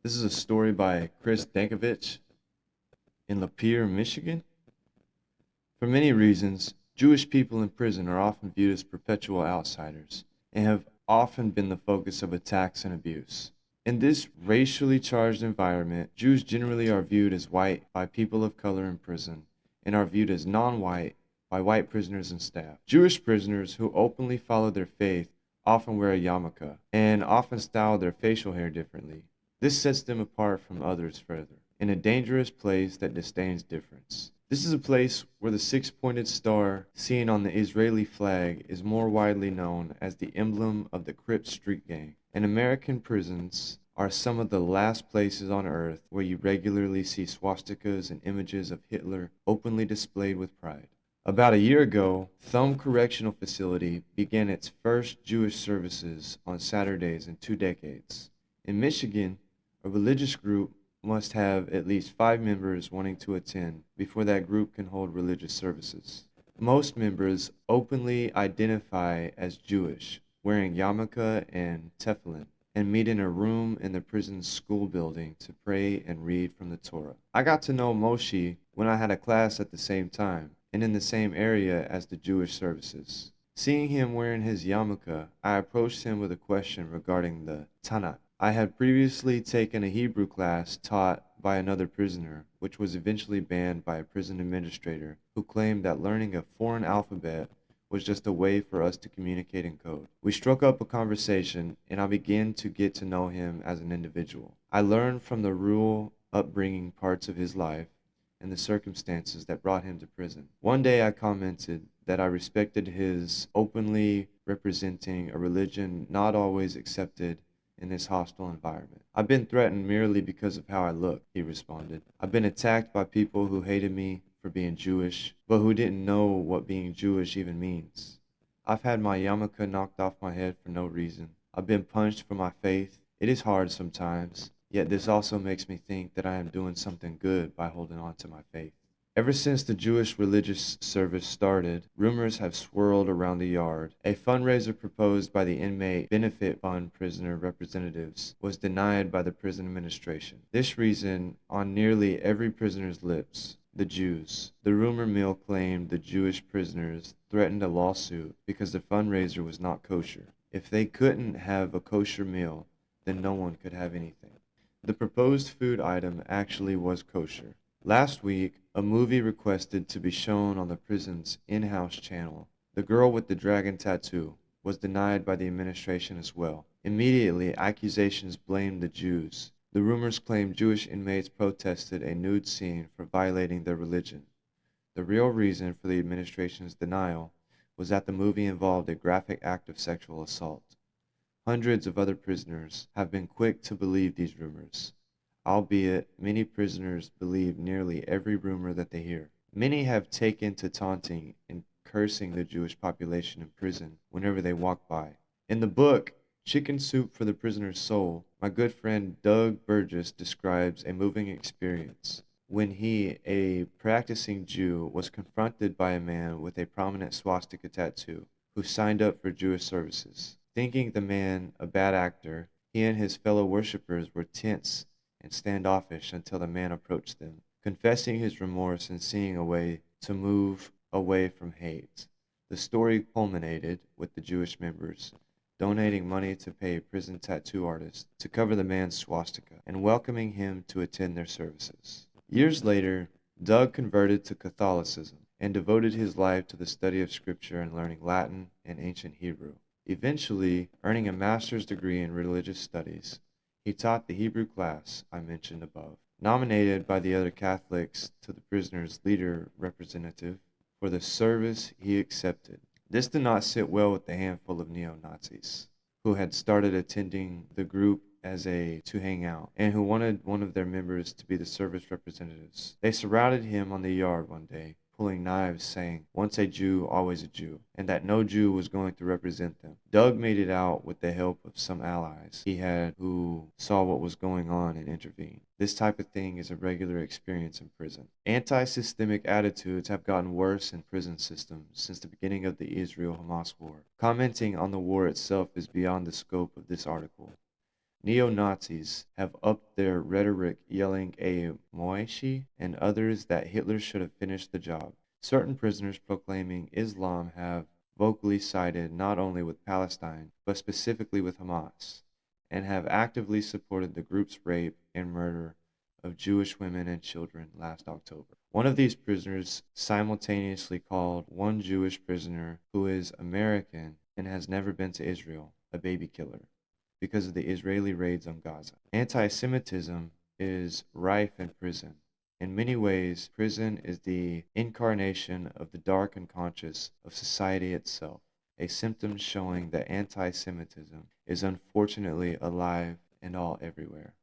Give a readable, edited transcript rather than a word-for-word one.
This is a story by Dankovich in Lapeer, Michigan. For many reasons, Jewish people in prison are often viewed as perpetual outsiders and have often been the focus of attacks and abuse. In this racially charged environment, Jews generally are viewed as white by people of color in prison and are viewed as non-white by white prisoners and staff. Jewish prisoners who openly follow their faith often wear a yarmulke and often style their facial hair differently. This sets them apart from others further, in a dangerous place that disdains difference. This is a place where the six-pointed star seen on the Israeli flag is more widely known as the emblem of the Crip Street Gang. And American prisons are some of the last places on earth where you regularly see swastikas and images of Hitler openly displayed with pride. About a year ago, Thumb Correctional Facility began its first Jewish services on Saturdays in 2 decades. In Michigan, a religious group must have at least 5 members wanting to attend before that group can hold religious services. Most members openly identify as Jewish, wearing yarmulke and tefillin, and meet in a room in the prison's school building to pray and read from the Torah. I got to know Moshe when I had a class at the same time and in the same area as the Jewish services. Seeing him wearing his yarmulke, I approached him with a question regarding the Tanakh. I had previously taken a Hebrew class taught by another prisoner, which was eventually banned by a prison administrator who claimed that learning a foreign alphabet was just a way for us to communicate in code. We struck up a conversation, and I began to get to know him as an individual. I learned from the rural upbringing parts of his life and the circumstances that brought him to prison. One day I commented that I respected his openly representing a religion not always accepted in this hostile environment. I've been threatened merely because of how I look, he responded. I've been attacked by people who hated me for being Jewish, but who didn't know what being Jewish even means. I've had my yarmulke knocked off my head for no reason. I've been punched for my faith. It is hard sometimes, yet this also makes me think that I am doing something good by holding on to my faith. Ever since the Jewish religious service started, rumors have swirled around the yard. A fundraiser proposed by the Inmate Benefit Fund prisoner representatives was denied by the prison administration. This reason on nearly every prisoner's lips: the Jews. The rumor mill claimed the Jewish prisoners threatened a lawsuit because the fundraiser was not kosher. If they couldn't have a kosher meal, then no one could have anything. The proposed food item actually was kosher. Last week, a movie requested to be shown on the prison's in-house channel, The Girl with the Dragon Tattoo, was denied by the administration as well. Immediately, accusations blamed the Jews. The rumors claimed Jewish inmates protested a nude scene for violating their religion. The real reason for the administration's denial was that the movie involved a graphic act of sexual assault. Hundreds of other prisoners have been quick to believe these rumors, albeit many prisoners believe nearly every rumor that they hear. Many have taken to taunting and cursing the Jewish population in prison whenever they walk by. In the book, Chicken Soup for the Prisoner's Soul, my good friend Doug Burgess describes a moving experience when he, a practicing Jew, was confronted by a man with a prominent swastika tattoo who signed up for Jewish services. Thinking the man a bad actor, he and his fellow worshippers were tense and standoffish until the man approached them, confessing his remorse and seeing a way to move away from hate. The story culminated with the Jewish members donating money to pay a prison tattoo artist to cover the man's swastika and welcoming him to attend their services. Years later, Doug converted to Catholicism and devoted his life to the study of Scripture and learning Latin and ancient Hebrew. Eventually, earning a master's degree in religious studies, he taught the Hebrew class I mentioned above. Nominated by the other Catholics to the prisoner's leader representative for the service he accepted. This did not sit well with the handful of neo-Nazis who had started attending the group as to hang out, and who wanted one of their members to be the service representatives. They surrounded him on the yard one day, pulling knives, saying, "Once a Jew, always a Jew," and that no Jew was going to represent them. Doug made it out with the help of some allies he had who saw what was going on and intervened. This type of thing is a regular experience in prison. Anti-systemic attitudes have gotten worse in prison systems since the beginning of the Israel-Hamas war. Commenting on the war itself is beyond the scope of this article. Neo-Nazis have upped their rhetoric yelling a Moashi and others that Hitler should have finished the job. Certain prisoners proclaiming Islam have vocally sided not only with Palestine, but specifically with Hamas, and have actively supported the group's rape and murder of Jewish women and children last October. One of these prisoners simultaneously called one Jewish prisoner who is American and has never been to Israel a baby killer because of the Israeli raids on Gaza. Anti Semitism is rife in prison. In many ways, prison is the incarnation of the dark unconscious of society itself, a symptom showing that anti Semitism is unfortunately alive and all everywhere.